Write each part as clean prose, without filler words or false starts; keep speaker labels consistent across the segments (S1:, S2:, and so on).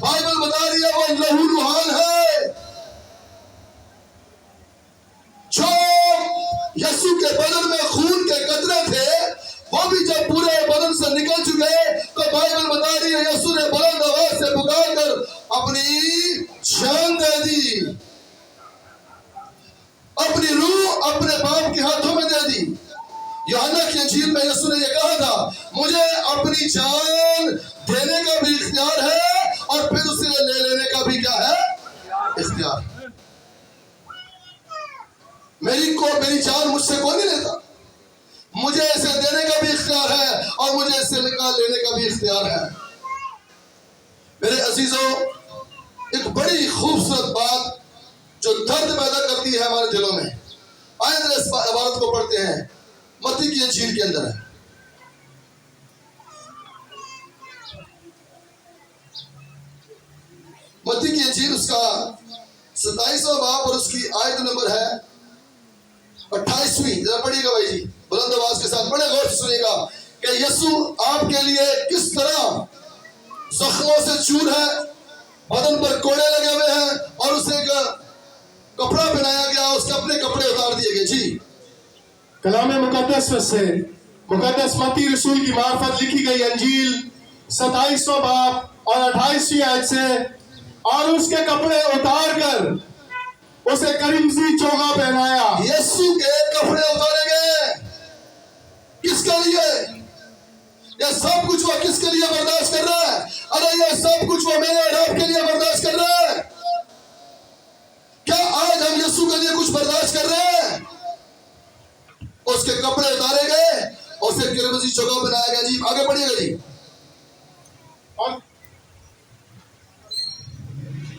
S1: Bible بتا رہی ہے وہ لہو لہان ہے. جو یسوع کے بدن میں خون کے قطرے تھے وہ بھی جب پورے بدن سے نکل چکے تو بائبل بتا رہی ہے یسوع نے بلند آواز سے پکار کر اپنی جان دے دی، اپنی روح اپنے باپ کے ہاتھوں میں دے دی. یوحنا کی انجیل میں یسوع نے یہ کہا تھا مجھے اپنی جان دینے کا بھی اختیار ہے اور پھر اسے لے لینے کا بھی کیا ہے؟ اختیار. میری جان مجھ سے کوئی نہیں لیتا، مجھے اسے دینے کا بھی اختیار ہے اور مجھے اسے نکال لینے کا بھی اختیار ہے. میرے عزیزوں، ایک بڑی خوبصورت بات جو درد پیدا کرتی ہے ہمارے دلوں میں، آئیں ذرا اس عبارت کو پڑھتے ہیں. متی کی انجیل کے اندر ہے، متی کی انجیل اس کا 27واں باب اور اس کی آیت نمبر ہے 28ویں. ذرا پڑھیے گا بھائی جی، بلند آواز کے ساتھ بڑے غور سے سنیے گا کہ یسوع آپ کے لیے کس طرح زخموں سے چور ہے، بدن پر کوڑے لگے ہوئے ہیں اور اسے ایک کپڑا پہنایا گیا، اس کے اپنے کپڑے اتار دیے گئے. جی
S2: کلام مقدس میں سے مقدس متی رسول کی معرفت لکھی گئی انجیل 27واں باب اور 28ویں آیت سے، اور اس کے کپڑے اتار کر اسے کرمزی چوغا پہنایا.
S1: یسوع کے کپڑے اتارے گئے، کس کے لیے؟ یہ سب کچھ وہ کس کے لیے برداشت کر رہا ہے؟ ارے یہ سب کچھ وہ میرے اور آپ کے لیے برداشت کر رہا ہے. کیا آج ہم یسوع کے لیے کچھ برداشت کر رہے ہیں؟ اس کے کپڑے اتارے گئے اور اسے کرمزی چوغا پہنایا گیا. جی آگے پڑھیے گا جی.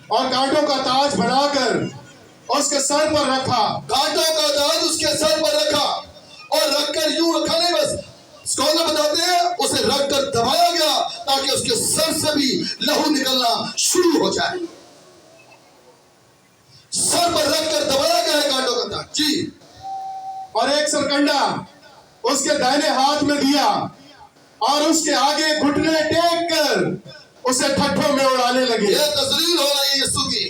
S2: اور کانٹوں کا تاج بنا کر اس کے سر پر رکھا.
S1: کانٹوں کا تاج اس کے سر پر رکھا، اور رکھ کر یوں رکھا نہیں، بس اسکالر بتاتے ہیں اسے رکھ کر دبایا گیا تاکہ اس کے سر سے بھی لہو نکلنا شروع ہو جائے. سر پر رکھ کر دبایا گیا ہے کانٹوں کا تاج. جی
S2: اور ایک سرکنڈا اس کے دائنے ہاتھ میں دیا اور اس کے آگے گھٹنے ٹیک کر اسے ٹھٹھوں میں اڑانے لگے.
S1: یہ تذلیل ہو رہی ہے یسوع کی،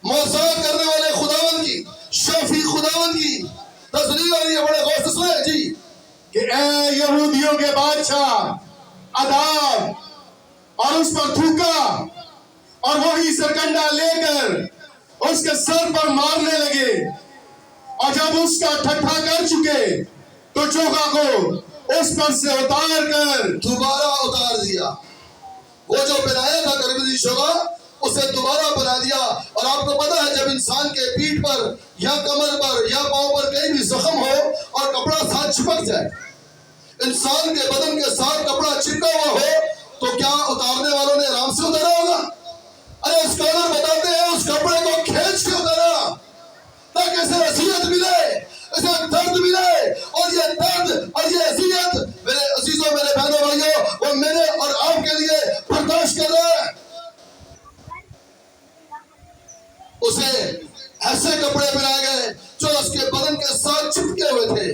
S1: معجزات کرنے والے خداوند کی، شافی خداوند کی تذلیل ہو رہی ہے. بڑے غور سے سنیں جی
S2: کہ اے یہودیوں کے بادشاہ عذاب، اور اس پر تھوکا اور وہی سرکنڈا لے کر اس کے سر پر مارنے لگے. اور جب اس کا ٹھٹھا کر چکے تو چوغا کو اس پر سے اتار کر
S1: دوبارہ اتار دیا. وہ جو بنایا تھا کرمزی چوغا اسے دوبارہ بنا دیا. اور آپ کو پتا ہے جب انسان کے پیٹھ پر یا کمر پر یا پاؤں پر کہیں بھی زخم ہو اور کپڑا ساتھ چپک جائے، انسان کے بدن کے ساتھ کپڑا چپکا ہوا ہو تو کیا اتارنے والوں نے آرام سے اتارا ہوگا؟ ارے اسکالر بتاتے ہیں اس کپڑے کو کھینچ کے اتارا تاکہ اسے اذیت ملے، اسے درد ملے. اور یہ درد اور یہ اذیت میرے عزیزوں، میرے بہنوں بھائیوں، وہ میرے اور آپ کے لیے برداشت کر رہا ہے. اسے ایسے کپڑے پہنائے گئے جو اس کے بدن کے ساتھ چپکے ہوئے تھے.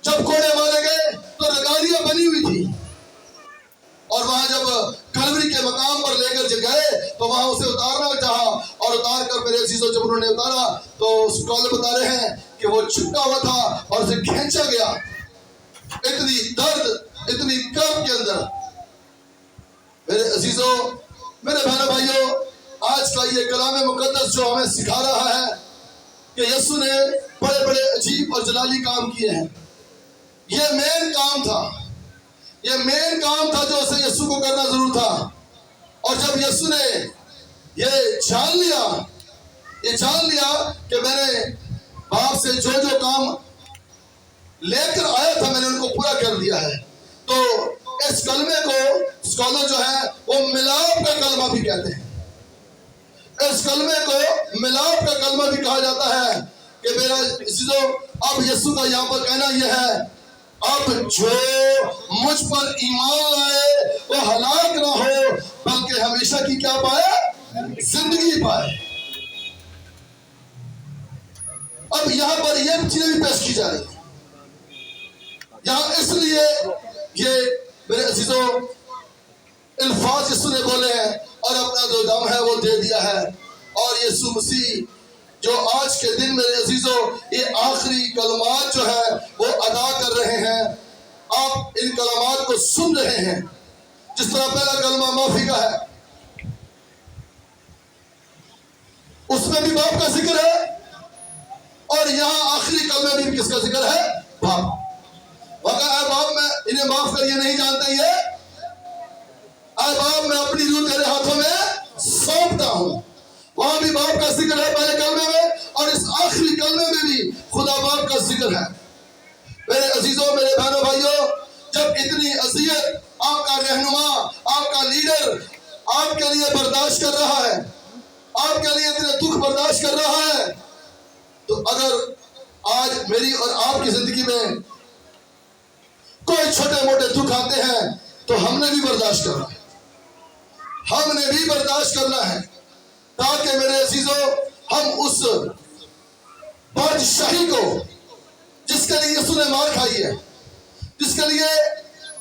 S1: جب کوڑے مارے گئے تو رگالیاں بنی ہوئی تھی، اور وہاں جب کلوری کے مقام پر لے کر گئے تو وہاں اسے اتارنا چاہا، اور اتار کر میرے عزیزوں جب انہوں نے اتارا تو اسکالر بتا رہے ہیں کہ وہ چپکا ہوا تھا اور اسے کھینچا گیا. اتنی درد، اتنی کرب کے اندر. میرے عزیزوں، میرے بہنوں بھائیوں، آج کا یہ کلام مقدس جو ہمیں سکھا رہا ہے کہ یسوع نے بڑے بڑے عجیب اور جلالی کام کیے ہیں. یہ مین کام تھا، یہ مین کام تھا جو اسے یسوع کو کرنا ضرور تھا. اور جب یسوع نے یہ جان لیا کہ میں نے باپ سے جو جو کام لے کر آیا تھا میں نے ان کو پورا کر دیا ہے، تو اس کلمے کو اسکالر جو ہے وہ ملاپ کا کلمہ بھی کہتے ہیں. اس کلمے کو ملاپ کا کلمہ بھی کہا جاتا ہے. کہ میرا عزیزو، اب یسوع کا یہاں پر کہنا یہ ہے، اب جو مجھ پر ایمان لائے وہ ہلاک نہ ہو بلکہ ہمیشہ کی کیا پائے؟ زندگی پائے. اب یہاں پر یہ چیزیں بھی پیش کی جا رہی ہیں. یہاں اس لیے یہ میرے عزیزوں الفاظ یسوع نے بولے ہیں اور اپنا جو دم ہے وہ دے دیا ہے. اور یسوع مسیح جو آج کے دن میرے عزیزوں یہ آخری کلمات جو ہے وہ ادا کر رہے ہیں. آپ ان کلمات کو سن رہے ہیں. جس طرح پہلا کلمہ معافی کا ہے، اس میں بھی باپ کا ذکر ہے، اور یہاں آخری کلمے میں بھی کس کا ذکر ہے؟ باپ. وقت اے باپ میں انہیں معاف کر، یہ نہیں جانتے یہ، اے باپ میں اپنی روح تیرے ہاتھوں میں سونپتا ہوں. وہاں بھی باپ کا ذکر ہے پہلے کلمے میں، اور اس آخری کلمے میں بھی خدا باپ کا ذکر ہے. میرے عزیزوں، میرے بہنوں بھائیوں، جب اتنی اذیت آپ کا رہنما، آپ کا لیڈر آپ کے لیے برداشت کر رہا ہے، آپ کے لیے اتنے دکھ برداشت کر رہا ہے، تو اگر آج میری اور آپ کی زندگی میں کوئی چھوٹے موٹے دکھ آتے ہیں تو ہم نے بھی برداشت کرنا ہے. ہم نے بھی برداشت کرنا ہے، تاکہ میرے عزیزوں ہم اس بادشاہی کو جس کے لیے یسوع نے مار کھائی ہے، جس کے لیے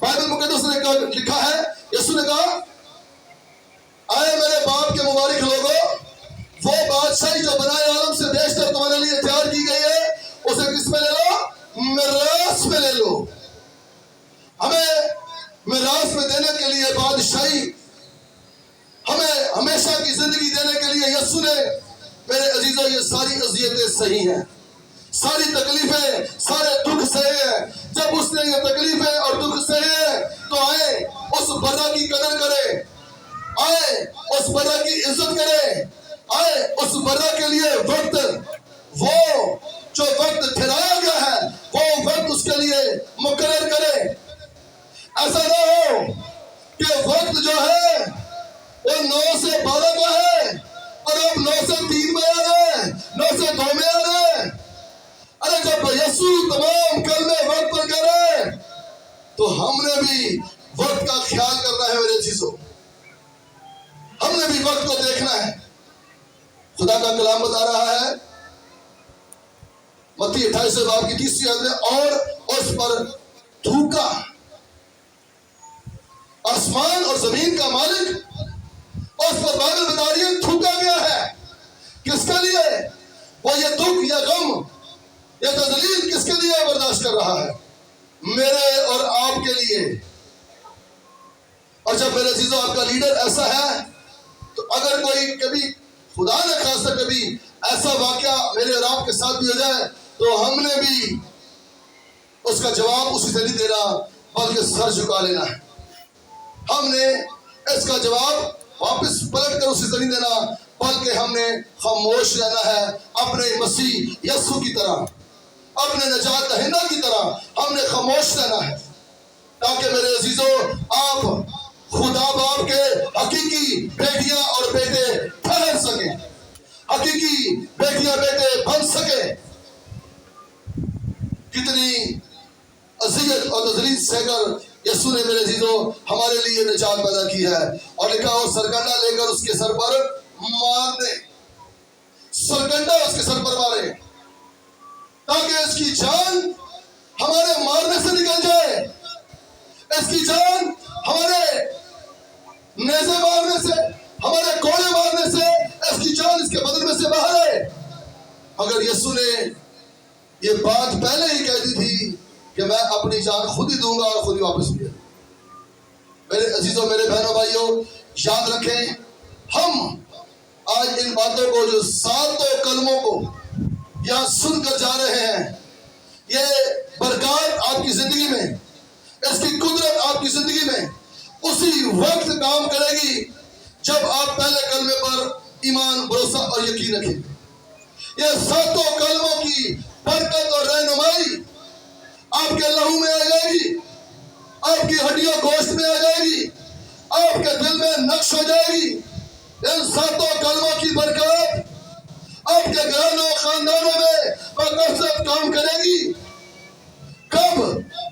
S1: بائبل مقدس نے لکھا ہے، یسوع نے کہا اے میرے باپ کے مبارک لوگوں، وہ بادشاہی جو بنائے عالم سے بیشتر تمہارے لیے تیار کی گئی ہے، اسے کس میں لے لو؟ میراث میں لے لو. ہمیں میراث میں دینے کے لیے بادشاہی، ہمیں ہمیشہ کی زندگی دینے کے لیے یسوع نے میرے عزیزوں یہ ساری اذیتیں صحیح ہیں، ساری تکلیفیں، سارے دکھ سہے ہیں. جب اس نے یہ تکلیفیں اور دکھ سہے ہیں تو آئے اس برا کی قدر کرے، آئے اس برا کی عزت کرے، آئے اس برا کے لیے وقت، وہ جو وقت ٹھہرایا گیا ہے وہ وقت اس کے لیے مقرر کرے. ایسا نہ ہو کہ وقت جو ہے وہ 9 سے 12 کا ہے اور اب 9 سے 3 میں آ رہے ہیں، 9 سے 2 میں آ رہے ہیں. ارے جب یسوع تمام کلمے وقت پر کر رہے ہیں تو ہم نے بھی وقت کا خیال کرنا ہے. میرے چیزوں، ہم نے بھی وقت کو دیکھنا ہے. خدا کا کلام بتا رہا ہے متی 28 باب کی 30 آیت میں، اور اس پر تھوکا. آسمان اور زمین کا مالک اس پر بائبل بتا رہی ہے تھوکا گیا ہے. کس کے لیے؟ وہ یہ دکھ، یہ غم، یہ تذلیل کس کے لیے برداشت کر رہا ہے؟ میرے اور آپ کے لیے. اور جب میرے عزیزوں آپ کا لیڈر ایسا ہے تو اگر کوئی کبھی خدا نہ خواستہ کبھی ایسا واقعہ میرے اور آپ کے ساتھ بھی ہو جائے تو ہم نے بھی اس کا جواب اسی سے نہیں دینا بلکہ سر جھکا لینا ہے. ہم نے اس کا جواب واپس پلٹ کر اسی سے نہیں دینا بلکہ ہم نے خاموش رہنا ہے. اپنے مسیح یسوع کی طرح، اپنے نجات دہندہ کی طرح ہم نے خاموش رہنا ہے، تاکہ میرے عزیزوں آپ خدا باپ کے حقیقی بیٹیاں اور بیٹے ٹھہر سکیں، حقیقی بیٹیاں بیٹے بن سکیں. کتنی اذیت اور تذلیل سہ کر یسوع نے میرے عزیزوں ہمارے لیے نجات پیدا کی ہے. اور لکھا وہ سرکنڈا لے کر اس کے سر پر مار دے، سرکنڈا اس کے سر پر مارے تاکہ اس کی جان ہمارے مارنے سے نکل جائے، اس کی جان ہمارے نیزے مارنے سے، ہمارے کوڑے مارنے سے، اس کی جان اس کے بدن میں سے باہر ہے. اگر یسوع نے یہ بات پہلے ہی کہہ دی تھی کہ میں اپنی جان خود ہی دوں گا اور خود ہی واپس لیا. میرے عزیزوں، میرے بہنوں بھائیوں، یاد رکھیں ہم آج ان باتوں کو، جو ساتوں کلموں کو یہاں سن کر جا رہے ہیں، یہ برکات آپ کی زندگی میں، اس کی قدرت آپ کی زندگی میں اسی وقت کام کرے گی جب آپ پہلے کلمے پر ایمان، بھروسہ اور یقین رکھیں. یہ ساتوں کلموں کی برکت اور رہنمائی آپ کے لہو میں آ جائے گی، آپ کی ہڈیوں گوشت میں آ جائے گی، آپ کے دل میں نقش ہو جائے گی. ان ساتوں کلموں کی برکت آپ کے گھرانوں خاندانوں میں بکثرت کام کرے گی. کب؟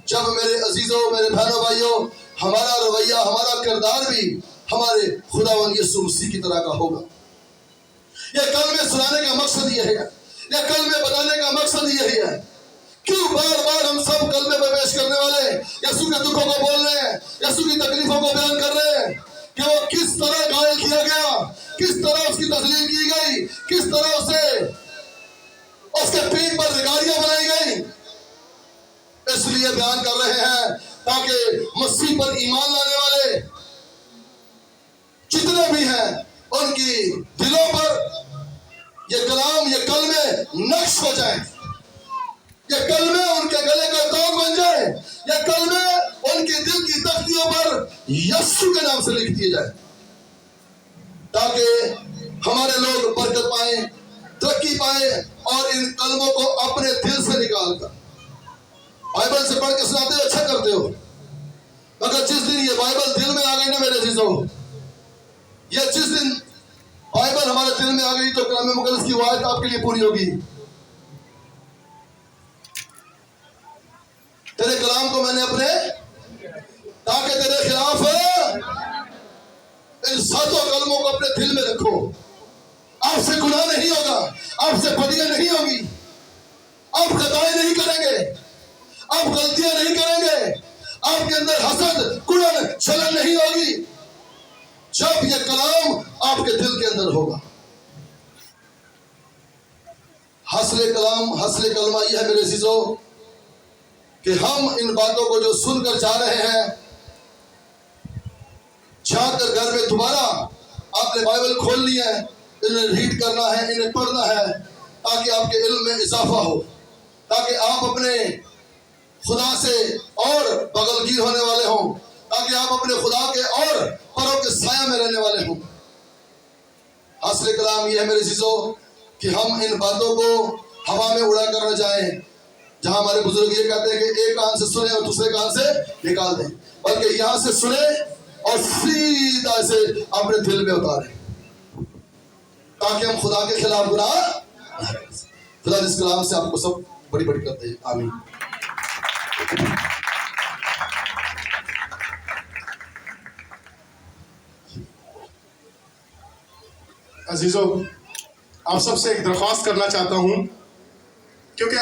S1: جب میرے عزیزوں، میرے بہنوں بھائیوں، ہمارا رویہ، ہمارا کردار بھی ہمارے خداوند یسوع مسیح کی طرح کا ہوگا. یہ کلمے سنانے کا مقصد یہ ہے، یہ کلمے بتانے کا مقصد یہی ہے کیوں بار بار ہم سب کلمے میں پیش کرنے والے یسوع کے دکھوں کو بول رہے ہیں، یسوع کی تکلیفوں کو بیان کر رہے ہیں کہ وہ کس طرح گھائل کیا گیا، کس طرح اس کی تسلیم کی گئی، کس طرح اسے اس کے پیٹ پر ریگاریاں بنائی گئی. اس لیے بیان کر رہے ہیں تاکہ مسیح پر ایمان لانے والے جتنے بھی ہیں ان کی دلوں پر یہ کلام، یہ کلمے نقش ہو جائیں، یہ کلمے ان کے گلے کا توق بن جائے، یہ کلمے ان کے دل کی تختیوں پر یسوع کے نام سے لکھ دیے جائیں، تاکہ ہمارے لوگ برکت پائیں، ترقی پائیں اور ان کلموں کو اپنے دل سے نکال کر بائبل سے پڑھ کے سناتے ہو، اچھا کرتے ہو، مگر جس دن یہ بائبل دل میں آ گئی نا میرے عزیزو، یہ جس دن بائبل ہمارے دل میں آ گئی تو کلام مقدس کی وعد آپ کے لیے پوری ہوگی. تیرے کلام کو میں نے اپنے تاکہ تیرے خلاف ان ساتوں کلموں کو اپنے دل میں رکھو. آپ سے گناہ نہیں ہوگا، آپ سے بدیاں نہیں ہوگی، آپ خطائیں نہیں کریں گے، آپ غلطیاں نہیں کریں گے، آپ کے اندر حسد، کڑن، چھلن نہیں ہوگی جب یہ کلام آپ کے دل کے اندر ہوگا. حاصل کلام، حاصل کلمہ یہ ہے میرے عزیزو کہ ہم ان باتوں کو جو سن کر جا رہے ہیں، جا کر گھر میں دوبارہ آپ نے بائبل کھولنی ہے، انہیں ریڈ کرنا ہے، انہیں پڑھنا ہے، تاکہ آپ کے علم میں اضافہ ہو، تاکہ آپ اپنے خدا سے اور بغل گیر ہونے والے ہوں، تاکہ آپ اپنے خدا کے اور پروں کے سایہ میں رہنے والے ہوں. حاصل کلام یہ ہے میرے عزیزو کہ ہم ان باتوں کو ہوا میں اڑا کر نہ جائیں، جہاں ہمارے بزرگ یہ کہتے ہیں کہ ایک کان سے سنیں اور دوسرے کان سے نکال دیں، بلکہ یہاں سے سنیں اور سیدھا سے اپنے دل میں اتاریں، تاکہ ہم خدا کے خلاف گناہ نہ کریں. خدا اس کلام سے آپ کو سب بڑی بڑی کرتے ہیں. آمین.
S2: عزیزو، آپ سب سے ایک درخواست کرنا چاہتا ہوں، کیونکہ